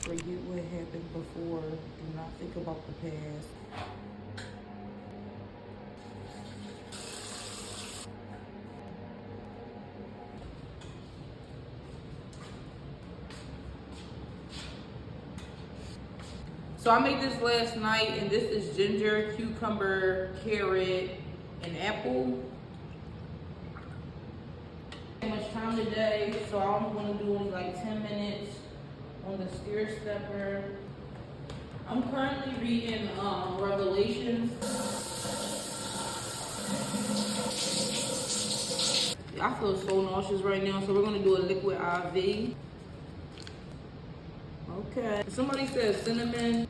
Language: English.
Forget what happened before. Do not think about the past. So I made this last night, and this is ginger, cucumber, carrot, and apple. Too much time today, so I'm gonna do only like 10 minutes on the stair stepper. I'm currently reading Revelations. I feel so nauseous right now, so we're gonna do a liquid IV. Okay. Somebody said cinnamon.